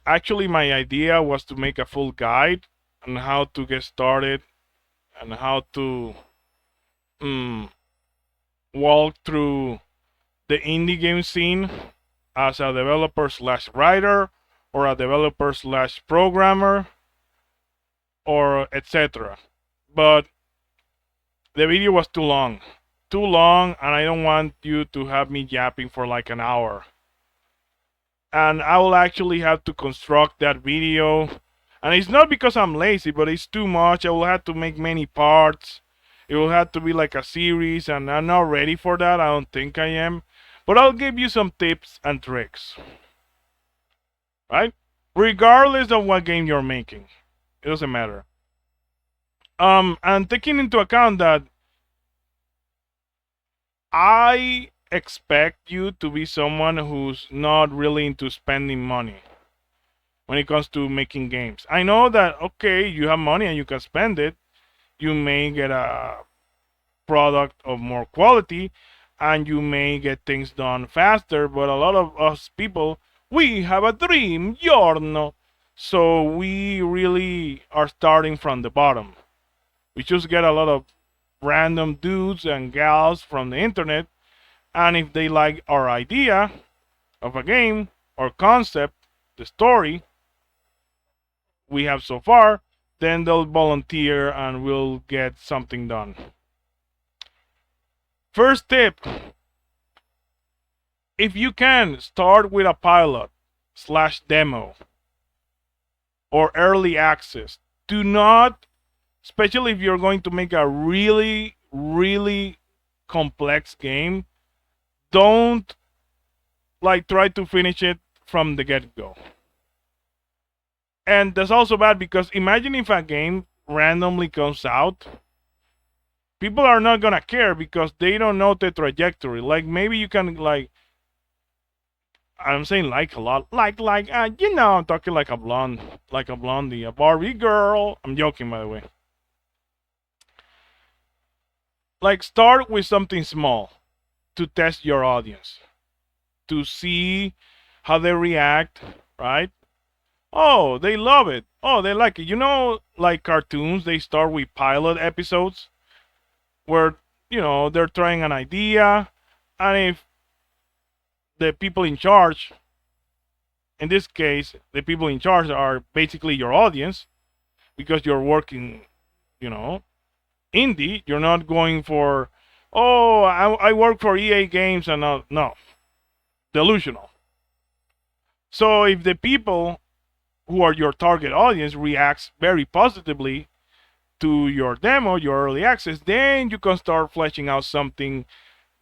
Actually, my idea was to make a full guide on how to get started and how to um, walk through the indie game scene as a developer slash writer or a developer slash programmer or etc. But the video was too long, and I don't want you to have me yapping for like an hour. And I will actually have to construct that video. And it's not because I'm lazy, but it's too much. I will have to make many parts. It will have to be like a series, and I'm not ready for that. I don't think I am. But I'll give you some tips and tricks, right? Regardless of what game you're making, it doesn't matter. And taking into account that I expect you to be someone who's not really into spending money when it comes to making games. I know that, okay, you have money and you can spend it. You may get a product of more quality and you may get things done faster, but a lot of us people, we have a dream, giorno. So we really are starting from the bottom. We just get a lot of random dudes and gals from the internet, and if they like our idea of a game or concept, the story we have so far, then they'll volunteer and we'll get something done. First tip, if you can, start with a pilot slash demo or early access. Do not, especially if you're going to make a really, really complex game, don't like try to finish it from the get-go. And that's also bad because imagine if a game randomly comes out, people are not gonna care because they don't know the trajectory. Like maybe you can like, I'm saying like a lot, I'm talking like a blonde, like a blondie, a Barbie girl. I'm joking, by the way. Like start with something small to test your audience, to see how they react, right? Oh, they love it. Oh, they like it. Like cartoons, they start with pilot episodes where, they're trying an idea. And if the people in charge, in this case, the people in charge are basically your audience because you're working, you know, indie, you're not going for, oh, I work for EA Games and no, delusional. So if the people who are your target audience reacts very positively to your demo, your early access, then you can start fleshing out something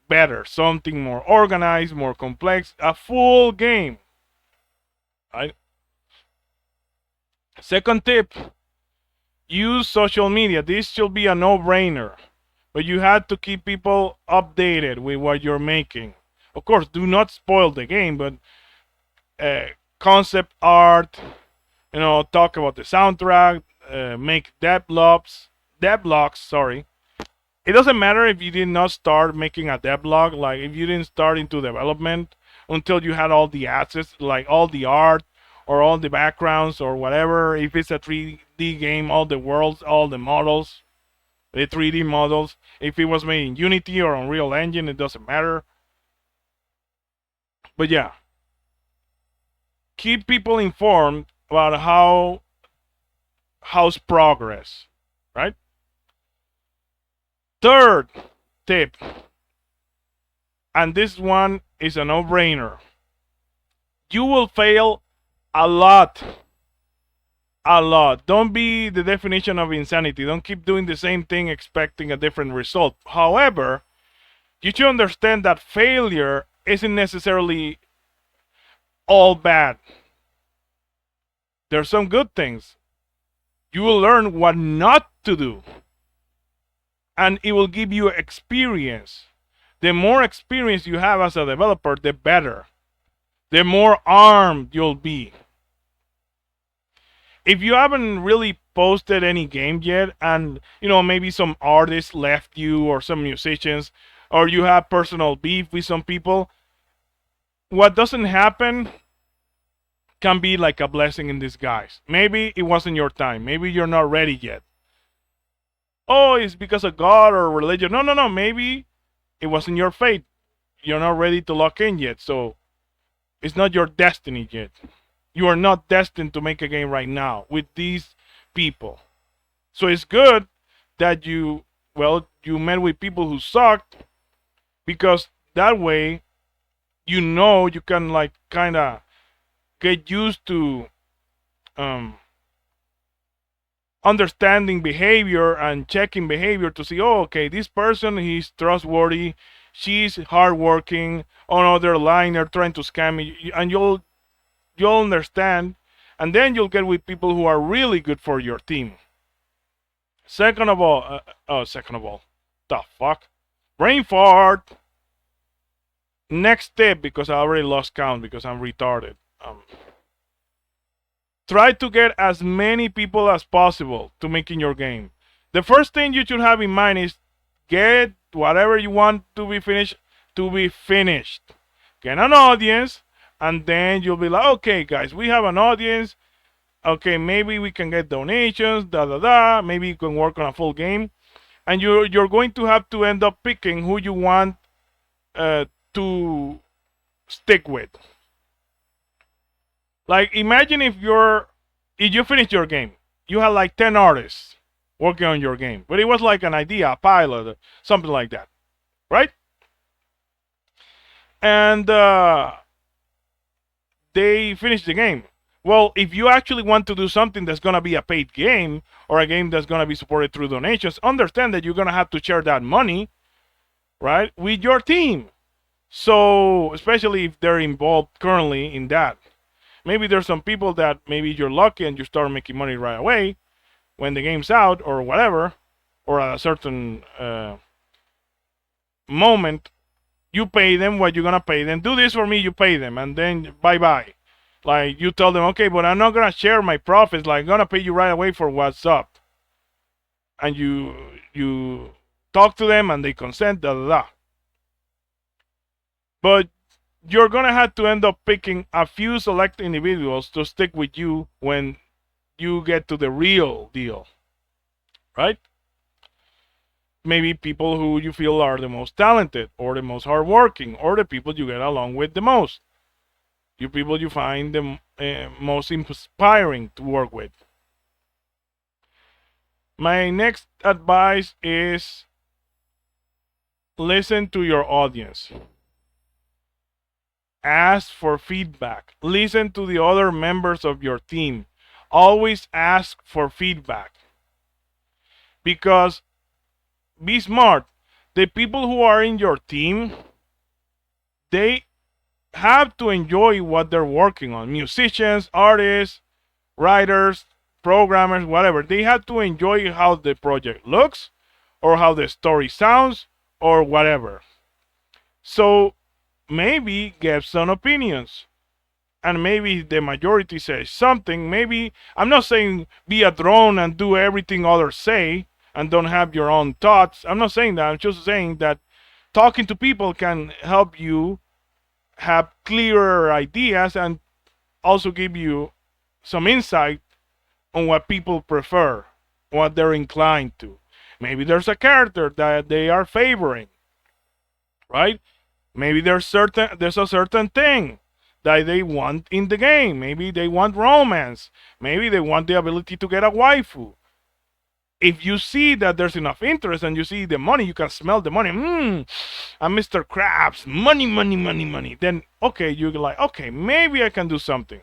better, something more organized, more complex, a full game. Right? Second tip, use social media. This should be a no-brainer, but you have to keep people updated with what you're making. Of course, do not spoil the game, but concept art, talk about the soundtrack, make devlogs, sorry. It doesn't matter if you did not start making a devlog, like if you didn't start into development until you had all the assets, like all the art or all the backgrounds or whatever. If it's a 3D game, all the worlds, all the models, the 3D models. If it was made in Unity or Unreal Engine, it doesn't matter. But yeah, keep people informed about how's progress, right? Third tip, and this one is a no-brainer. You will fail a lot. A lot. Don't be the definition of insanity. Don't keep doing the same thing expecting a different result. However, you should understand that failure isn't necessarily all bad. There's some good things. You will learn what not to do. And it will give you experience. The more experience you have as a developer, the better. The more armed you'll be. If you haven't really posted any game yet, and maybe some artists left you or some musicians, or you have personal beef with some people, what doesn't happen can be like a blessing in disguise. Maybe it wasn't your time. Maybe you're not ready yet. Oh, it's because of God or religion. No, no, no. Maybe it wasn't your fate. You're not ready to lock in yet. So it's not your destiny yet. You are not destined to make a game right now with these people. So it's good that you met with people who sucked, because that way you can like kind of get used to um, understanding behavior and checking behavior to see, oh, okay, this person, he's trustworthy, she's hardworking. On other line, they're trying to scam me, and you'll understand, and then you'll get with people who are really good for your team. Second of all, the fuck, brain fart. Next step, because I already lost count because I'm retarded. Try to get as many people as possible to making your game. The first thing you should have in mind is get whatever you want to be finished to be finished. Get an audience, and then you'll be like, okay, guys, we have an audience. Okay, maybe we can get donations, da da da. Maybe you can work on a full game, and you're going to have to end up picking who you want to stick with. Like, imagine if you finish your game, you had like 10 artists working on your game, but it was like an idea, a pilot, something like that, right? And they finished the game. Well, if you actually want to do something that's going to be a paid game, or a game that's going to be supported through donations, understand that you're going to have to share that money, right, with your team. So, especially if they're involved currently in that. Maybe there's some people that maybe you're lucky and you start making money right away when the game's out or whatever, or at a certain moment, you pay them what you're gonna pay them. Do this for me, you pay them, and then bye bye. Like, you tell them, okay, but I'm not gonna share my profits. Like, I'm gonna pay you right away for what's up, and you talk to them and they consent, da da da. But you're gonna have to end up picking a few select individuals to stick with you when you get to the real deal, right? Maybe people who you feel are the most talented, or the most hardworking, or the people you get along with the most. You people you find the most inspiring to work with. My next advice is listen to your audience. Ask for feedback. Listen to the other members of your team. Always ask for feedback. Because, be smart. The people who are in your team, they have to enjoy what they're working on. Musicians, artists, writers, programmers, whatever. They have to enjoy how the project looks, or how the story sounds, or whatever. So maybe give some opinions. And maybe the majority says something. Maybe, I'm not saying be a drone and do everything others say and don't have your own thoughts. I'm not saying that. I'm just saying that talking to people can help you have clearer ideas, and also give you some insight on what people prefer, what they're inclined to. Maybe there's a character that they are favoring, right? Maybe there's a certain thing that they want in the game. Maybe they want romance. Maybe they want the ability to get a waifu. If you see that there's enough interest and you see the money, you can smell the money. I'm Mr. Krabs, money, money, money, money. Then, okay, you're like, okay, maybe I can do something.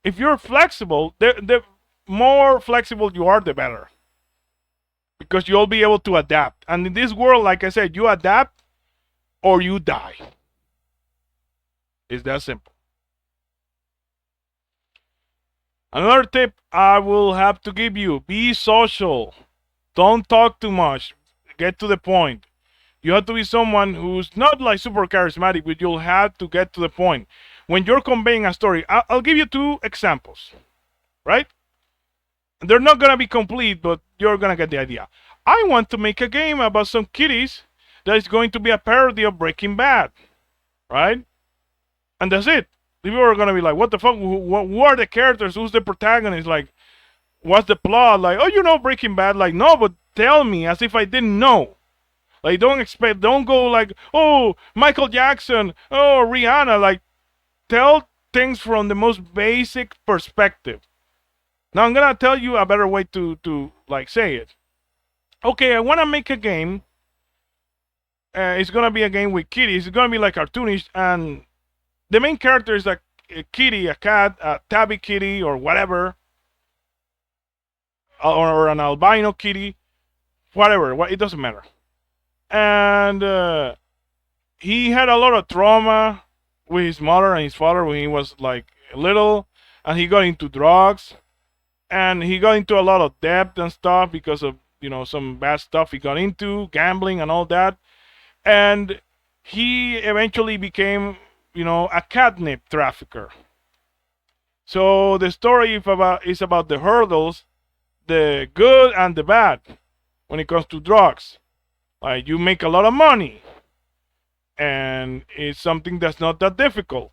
If you're flexible, the more flexible you are, the better. Because you'll be able to adapt. And in this world, like I said, you adapt or you die. It's that simple. Another tip I will have to give you: be social. Don't talk too much. Get to the point. You have to be someone who's not like super charismatic, but you'll have to get to the point. When you're conveying a story, I'll give you two examples, right? They're not going to be complete, but you're going to get the idea. I want to make a game about some kitties that is going to be a parody of Breaking Bad, right? And that's it. People are gonna be like, "What the fuck? Who are the characters? Who's the protagonist? Like, what's the plot? Like, oh, Breaking Bad? Like, no, but tell me as if I didn't know. Like, don't go like, oh, Michael Jackson, oh, Rihanna. Like, tell things from the most basic perspective. Now I'm gonna tell you a better way to like say it. Okay, I wanna make a game. It's gonna be a game with kitties. It's gonna be like cartoonish, and the main character is like a kitty, a cat, a tabby kitty, or whatever, or an albino kitty, whatever. It doesn't matter. And he had a lot of trauma with his mother and his father when he was like little, and he got into drugs, and he got into a lot of debt and stuff because of some bad stuff he got into, gambling and all that, and he eventually became a catnip trafficker. So the story is about the hurdles, the good and the bad when it comes to drugs. Like, you make a lot of money, and it's something that's not that difficult.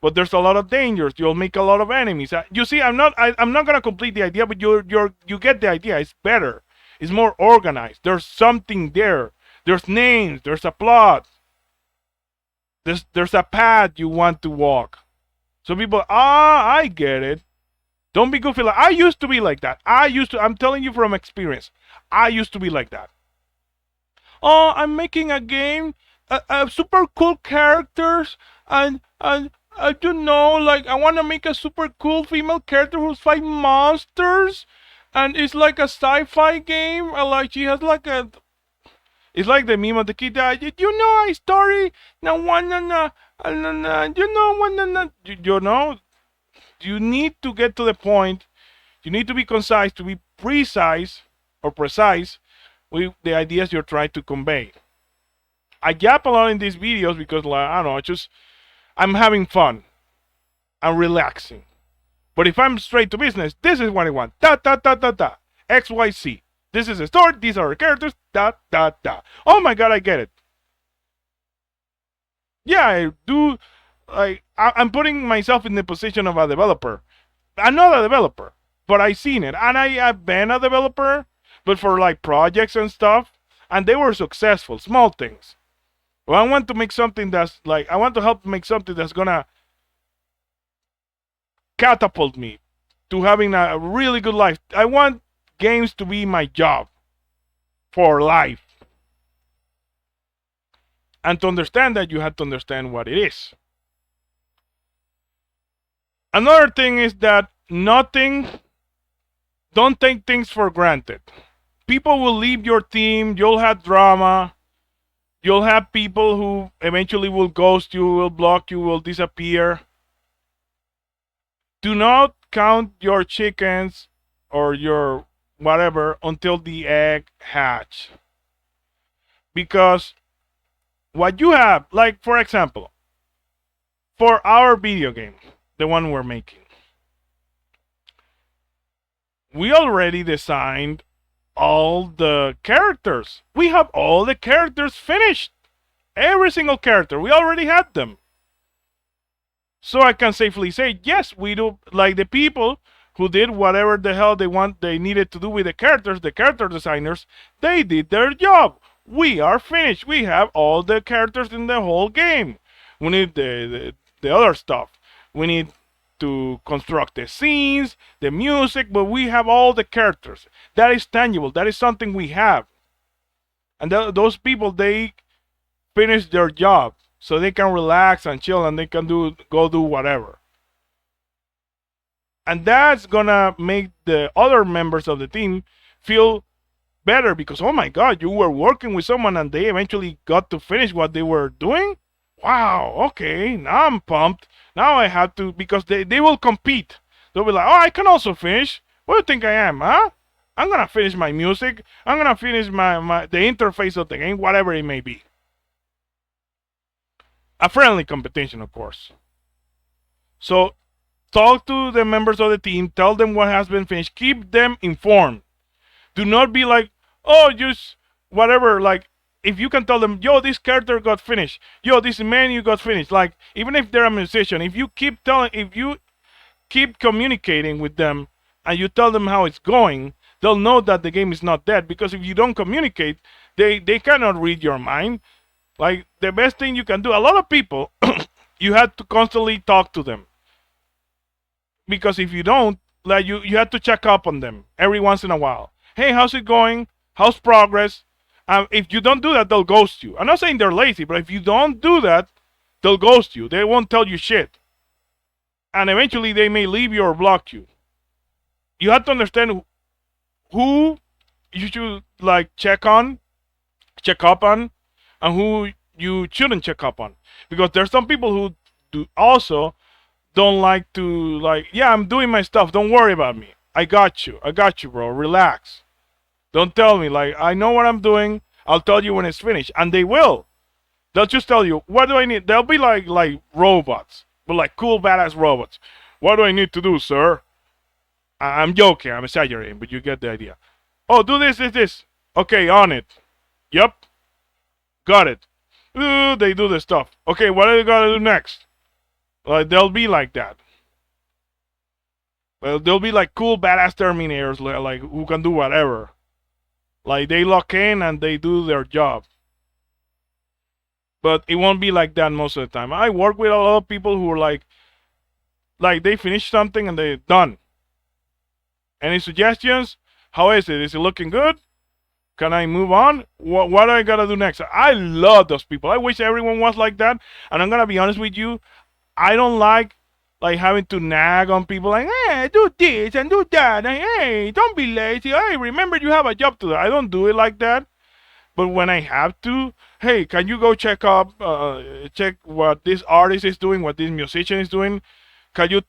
But there's a lot of dangers. You'll make a lot of enemies. You see, I'm not gonna complete the idea, but you get the idea. It's better. It's more organized. There's something there. There's names. There's a plot. There's a path you want to walk. So people, I get it. Don't be goofy. Like, I used to be like that. I'm telling you from experience. I used to be like that. Oh, I'm making a game, super cool characters, and I don't know, like, I want to make a super cool female character who's fighting monsters, and it's like a sci-fi game, and like she has like a, it's like the meme of the kid that you know a story, no one, no, you know one, no, you know, you need to get to the point. You need to be concise, to be precise with the ideas you're trying to convey. I yap a lot in these videos because, like, I don't know, I'm having fun. I'm relaxing. But if I'm straight to business, this is what I want. Da da da da da. X Y Z. This is a story. These are the characters. Da da da. Oh my god, I get it. Yeah, I do. Like, I'm putting myself in the position of a developer. I'm not a developer, but I've seen it, and I've been a developer, but for like projects and stuff, and they were successful. Small things. Well, I want to make something that's like, I want to help make something that's gonna catapult me to having a really good life. I want games to be my job for life. And to understand that, you have to understand what it is. Another thing is that don't take things for granted. People will leave your team, you'll have drama, you'll have people who eventually will ghost you, will block you, will disappear. Do not count your chickens or your whatever until the egg hatch. Because what you have, like, for example, for our video game, the one we're making, we already designed all the characters. We have all the characters finished. Every single character. We already had them. So I can safely say, yes, we do. Like, the people who did whatever the hell they needed to do with the characters, the character designers, they did their job. We are finished. We have all the characters in the whole game. We need the other stuff. We need to construct the scenes, the music, but we have all the characters. That is tangible. That is something we have. And those people, they finish their job, so they can relax and chill, and they can go do whatever. And that's gonna make the other members of the team feel better because, oh my god, you were working with someone and they eventually got to finish what they were doing. Wow, okay, now I'm pumped. Now I have to, because they will compete. They'll be like, oh, I can also finish. What do you think I am, huh? I'm gonna finish my music. I'm gonna finish the interface of the game, whatever it may be. A friendly competition, of course. So talk to the members of the team, tell them what has been finished, keep them informed. Do not be like, oh, just whatever, like, if you can tell them, yo, this character got finished, yo, this menu got finished, like even if they're a musician, if you keep telling, if you keep communicating with them and you tell them how it's going, they'll know that the game is not dead. Because if you don't communicate, they cannot read your mind. Like the best thing you can do, a lot of people, you have to constantly talk to them. Because if you don't, like you have to check up on them every once in a while. Hey, how's it going? How's progress? If you don't do that, they'll ghost you. I'm not saying they're lazy, but if you don't do that, they'll ghost you. They won't tell you shit. And eventually they may leave you or block you. You have to understand who you should like check up on, and who you shouldn't check up on. Because there's some people who do also don't like to like, yeah, I'm doing my stuff. Don't worry about me. I got you. I got you, bro. Relax. Don't tell me. Like, I know what I'm doing. I'll tell you when it's finished. And they will. They'll just tell you, what do I need? They'll be like robots. But like cool, badass robots. What do I need to do, sir? I'm joking. I'm exaggerating. But you get the idea. Oh, do this. Okay, on it. Yep. Got it. They do the stuff. Okay, what do you gotta do next? Like, they'll be like that. Well, they'll be like cool, badass Terminators, like who can do whatever. Like, they lock in and they do their job. But it won't be like that most of the time. I work with a lot of people who are like they finish something and they're done. Any suggestions? How is it? Is it looking good? Can I move on? What do I gotta do next? I love those people. I wish everyone was like that. And I'm gonna be honest with you, I don't like having to nag on people like, hey, do this and do that, and hey, don't be lazy. Hey, remember you have a job to do. I don't do it like that. But when I have to, hey, can you go check what this artist is doing, what this musician is doing? Can you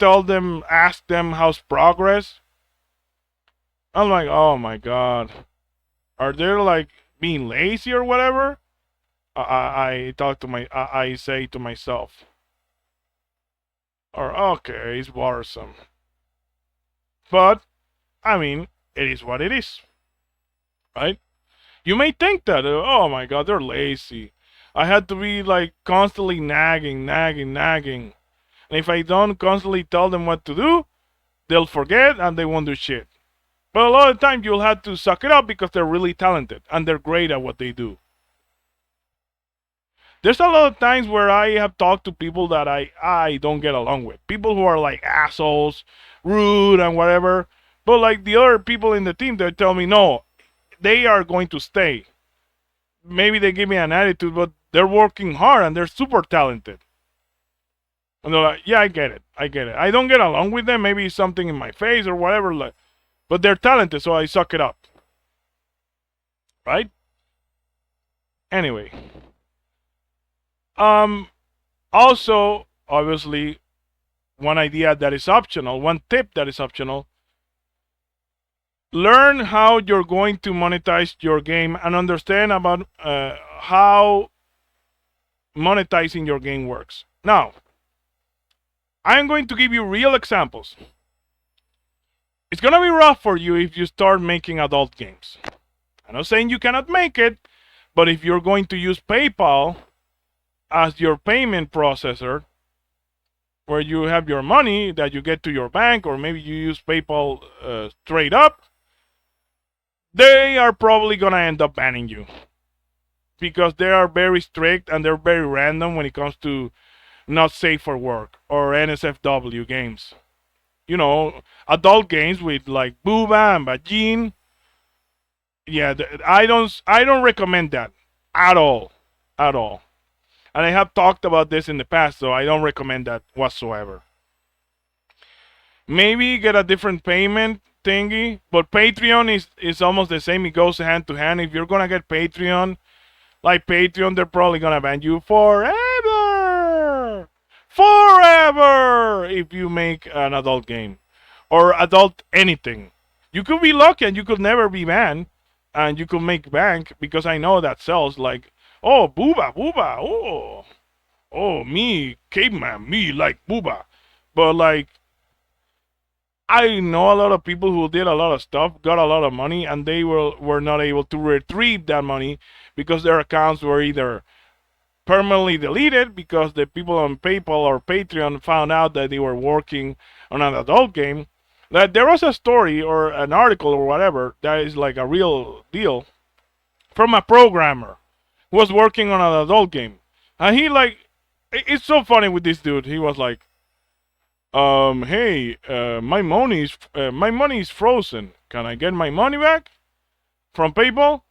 ask them how's progress? I'm like, oh my god, are they like being lazy or whatever? I say to myself, or okay, it's bothersome. But I mean, it is what it is, right? You may think that, oh my god, they're lazy. I had to be like constantly nagging. And if I don't constantly tell them what to do, they'll forget and they won't do shit. But a lot of times you'll have to suck it up because they're really talented and they're great at what they do. There's a lot of times where I have talked to people that I don't get along with. People who are like assholes, rude and whatever. But like the other people in the team, they tell me, no, they are going to stay. Maybe they give me an attitude, but they're working hard and they're super talented. And they're like, yeah, I get it. I don't get along with them. Maybe it's something in my face or whatever. Like, but they're talented, so I suck it up. Right? Anyway. Also, obviously, one idea that is optional, one tip that is optional, learn how you're going to monetize your game and understand about how monetizing your game works. Now, I'm going to give you real examples. It's going to be rough for you if you start making adult games. I'm not saying you cannot make it, but if you're going to use PayPal as your payment processor, where you have your money that you get to your bank, or maybe you use PayPal straight up, they are probably going to end up banning you. Because they are very strict and they're very random when it comes to not safe for work or NSFW games. You know, adult games with like Booba and Bajin. Yeah, I don't recommend that at all. And I have talked about this in the past, so I don't recommend that whatsoever. Maybe get a different payment thingy, but Patreon is almost the same. It goes hand to hand. If you're gonna get Patreon, like Patreon, they're probably gonna ban you forever if you make an adult game or adult anything. You could be lucky and you could never be banned, and you could make bank, because I know that sells. Like, oh, booba, oh, me, caveman, me like booba. But like, I know a lot of people who did a lot of stuff, got a lot of money, and they were not able to retrieve that money because their accounts were either permanently deleted because the people on PayPal or Patreon found out that they were working on an adult game. That there was a story or an article or whatever that is like a real deal from a programmer who was working on an adult game, and he like it's so funny with this dude. He was like, hey, my money is frozen. Can I get my money back from PayPal?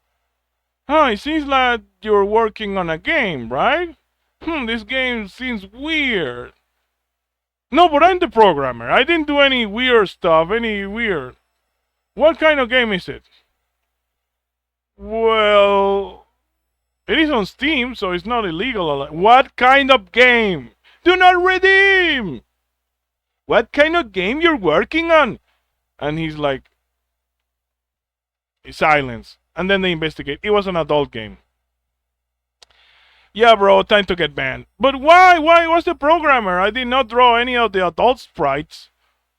Huh, it seems like you're working on a game, right? This game seems weird. No, but I'm the programmer. I didn't do any weird stuff, any weird. What kind of game is it? Well, it is on Steam, so it's not illegal. What kind of game? Do not redeem! What kind of game you're working on? And he's like, silence. And then they investigate. It was an adult game. Yeah, bro, time to get banned. But why? Why was the programmer? I did not draw any of the adult sprites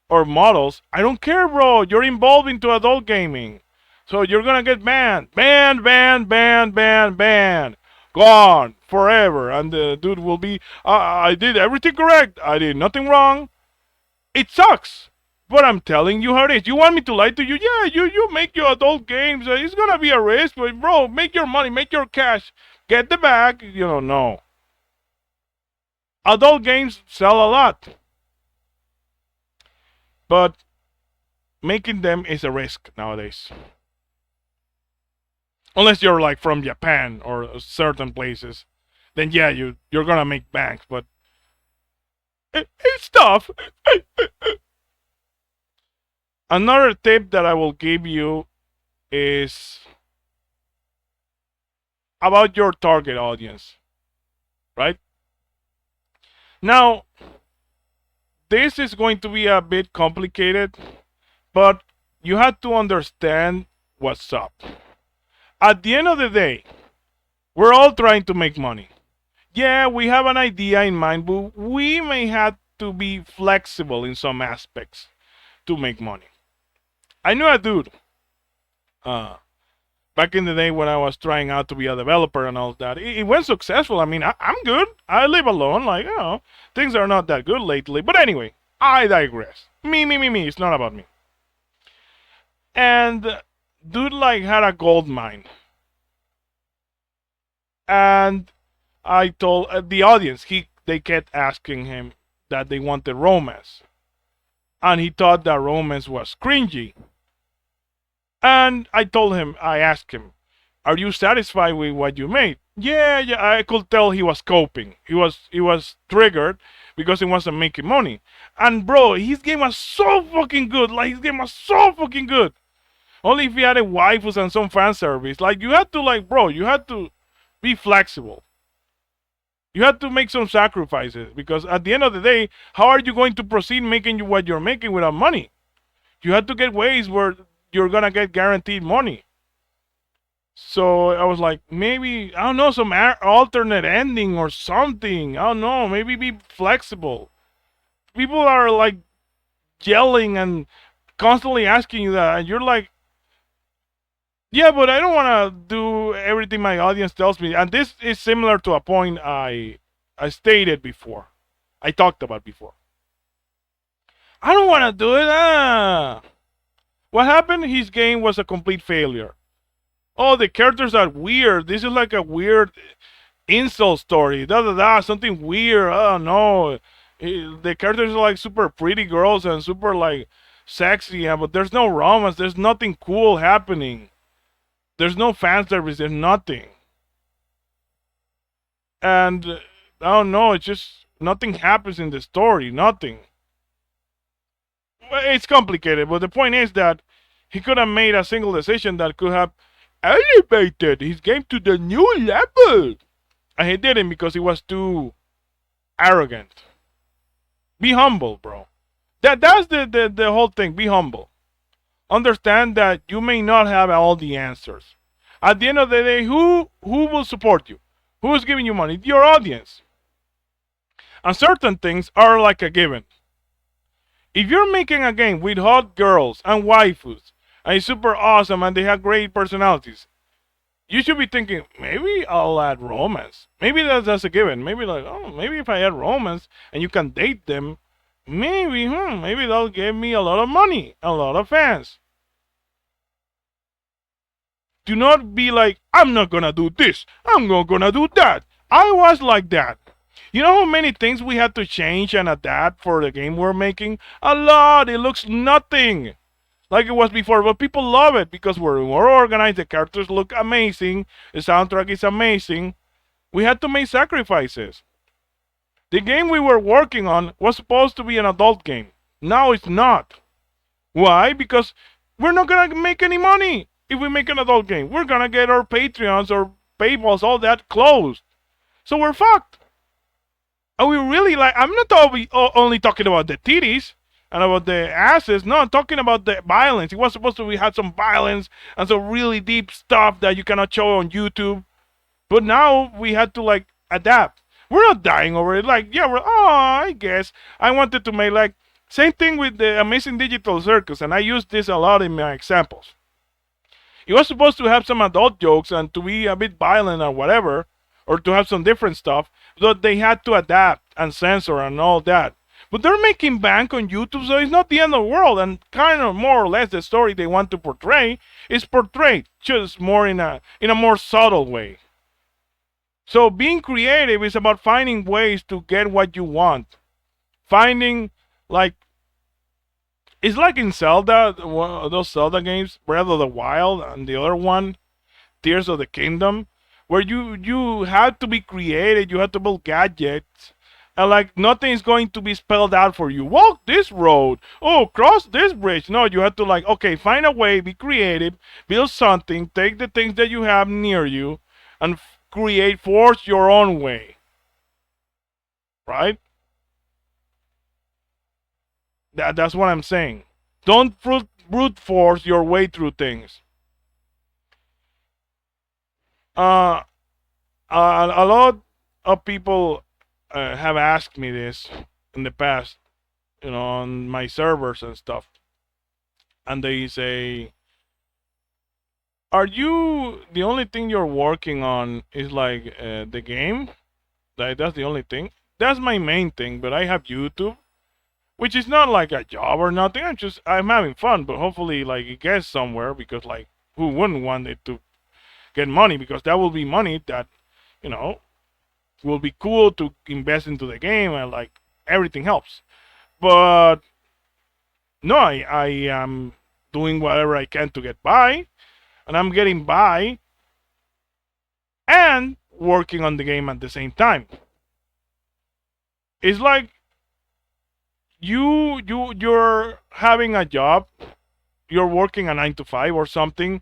or models. I don't care, bro. You're involved into adult gaming. So you're gonna get banned. Banned, banned, banned, banned, banned. Gone forever. And the dude will be, I did everything correct. I did nothing wrong. It sucks. But I'm telling you how it is. You want me to lie to you? Yeah, you make your adult games. It's gonna be a risk, but bro, make your money, make your cash. Get the bag. No. Adult games sell a lot. But making them is a risk nowadays. Unless you're like from Japan or certain places. Then yeah, you're gonna make bank, but it's tough. Another tip that I will give you is about your target audience, right? Now, this is going to be a bit complicated, but you have to understand what's up. At the end of the day, we're all trying to make money. Yeah, we have an idea in mind, but we may have to be flexible in some aspects to make money. I knew a dude back in the day when I was trying out to be a developer and all that. It went successful. I mean, I'm good. I live alone. Like, things are not that good lately. But anyway, I digress. Me. It's not about me. And dude like had a gold mine. And I told the audience, they kept asking him that they wanted romance. And he thought that romance was cringy. And I asked him, are you satisfied with what you made? Yeah, I could tell he was coping. He was triggered because he wasn't making money. And bro, his game was so fucking good. Like, his game was so fucking good. Only if he had a waifus and some fan service. Like, you had to be flexible. You had to make some sacrifices, because at the end of the day, how are you going to proceed making what you're making without money? You had to get ways where you're gonna get guaranteed money. So I was like, maybe, I don't know, some alternate ending or something. I don't know, maybe be flexible. People are like yelling and constantly asking you that, and you're like, yeah, but I don't want to do everything my audience tells me. And this is similar to a point I stated before. I talked about before. I don't want to do it. What happened? His game was a complete failure. Oh, the characters are weird. This is like a weird insult story. Something weird. I don't know. The characters are like super pretty girls and super like sexy, but there's no romance. There's nothing cool happening. There's no fan service. There's nothing. And I don't know. It's just nothing happens in the story. Nothing. It's complicated, but the point is that he could have made a single decision that could have elevated his game to the new level. And he didn't because he was too arrogant. Be humble, bro. That's the whole thing. Be humble. Understand that you may not have all the answers. At the end of the day, who will support you? Who is giving you money? Your audience. And certain things are like a given. If you're making a game with hot girls and waifus, and it's super awesome and they have great personalities, you should be thinking, maybe I'll add romance. Maybe that's a given. Maybe like, oh, maybe if I add romance and you can date them, maybe, maybe they'll give me a lot of money, a lot of fans. Do not be like, I'm not gonna do this, I'm not gonna do that. I was like that. You know how many things we had to change and adapt for the game we're making? A lot. It looks nothing like it was before, but people love it because we're more organized. The characters look amazing. The soundtrack is amazing. We had to make sacrifices. The game we were working on was supposed to be an adult game. Now it's not. Why? Because we're not gonna make any money if we make an adult game. We're gonna get our Patreons or Paypals, all that closed. So we're fucked. And we really like, I'm not only talking about the titties and about the asses. No, I'm talking about the violence. It was supposed to be had some violence and some really deep stuff that you cannot show on YouTube. But now we had to like adapt. We're not dying over it. Like, yeah, I guess I wanted to make like same thing with the Amazing Digital Circus, and I use this a lot in my examples. It was supposed to have some adult jokes and to be a bit violent or whatever, or to have some different stuff, but they had to adapt and censor and all that. But they're making bank on YouTube, so it's not the end of the world. And kind of more or less the story they want to portray is portrayed, just more in a more subtle way. So being creative is about finding ways to get what you want. Finding like it's like in Zelda, those Zelda games, Breath of the Wild, and the other one, Tears of the Kingdom, where you had to be creative, you had to build gadgets, and like nothing is going to be spelled out for you. Walk this road. Oh, cross this bridge. No, you have to like, okay, find a way, be creative, build something, take the things that you have near you, and force your own way. Right? That's what I'm saying. Don't brute force your way through things. Uh, a lot of people have asked me this in the past, on my servers and stuff, and they say, "Are you the only thing you're working on is like the game? Like that's the only thing? That's my main thing, but I have YouTube, which is not like a job or nothing. I'm having fun, but hopefully like it gets somewhere because like who wouldn't want it to get money because that will be money that you know will be cool to invest into the game and like everything helps. But no, I am doing whatever I can to get by, and I'm getting by and working on the game at the same time. It's like you're having a job, you're working a 9 to 5 or something,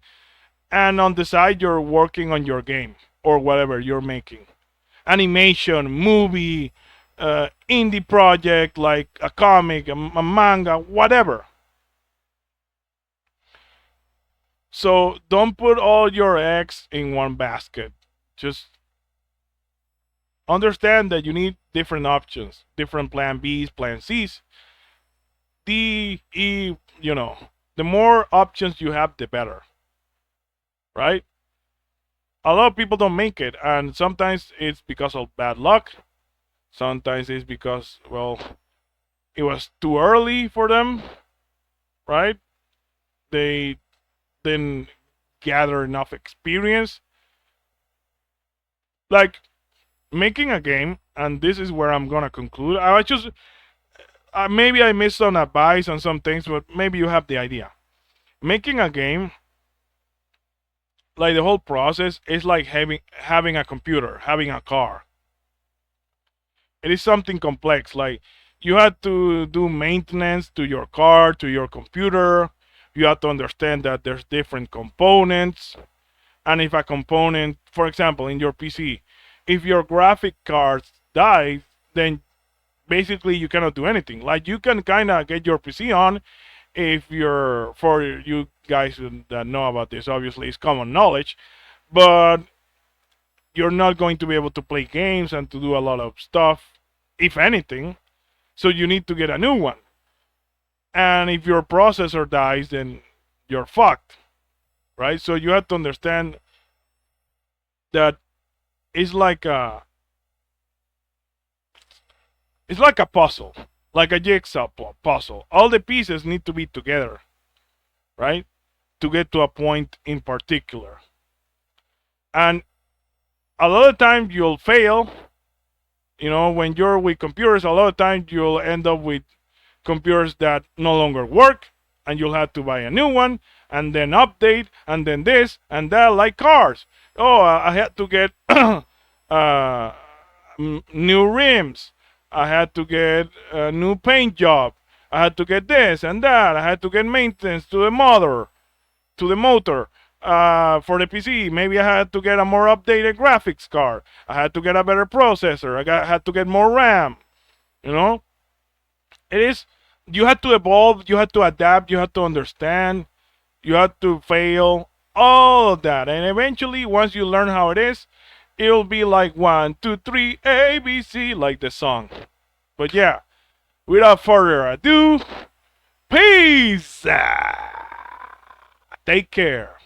and on the side you're working on your game or whatever you're making, animation, movie, indie project like a comic, a manga, whatever. So don't put all your eggs in one basket. Just understand that you need different options, different plan Bs, plan Cs, D, E, the more options you have, the better, right? A lot of people don't make it, and sometimes it's because of bad luck. Sometimes it's because, well, it was too early for them, right? They didn't gather enough experience. Like making a game, and this is where I'm gonna conclude. I was just maybe I missed some advice on some things, but maybe you have the idea. Making a game, like the whole process, is like having a computer, having a car. It is something complex. Like you have to do maintenance to your car, to your computer. You have to understand that there's different components. And if a component, for example, in your PC, if your graphic card dies, then basically you cannot do anything. Like you can kind of get your PC on if you're, for you guys that know about this, obviously it's common knowledge, but you're not going to be able to play games and to do a lot of stuff, if anything. So you need to get a new one. And if your processor dies, then you're fucked, right? So you have to understand that it's like a it's like a puzzle, like a jigsaw puzzle. All the pieces need to be together, right, to get to a point in particular. And a lot of times you'll fail. When you're with computers, a lot of times you'll end up with computers that no longer work, and you'll have to buy a new one, and then update, and then this and that, like cars. Oh, I had to get new rims. I had to get a new paint job. I had to get this and that. I had to get maintenance to the motor. For the PC, maybe I had to get a more updated graphics card. I had to get a better processor. Had to get more RAM. You know, it is. You had to evolve. You had to adapt. You had to understand. You had to fail. All of that, and eventually, once you learn how it is, it'll be like 1, 2, 3, ABC, like the song. But yeah, without further ado, peace. Take care.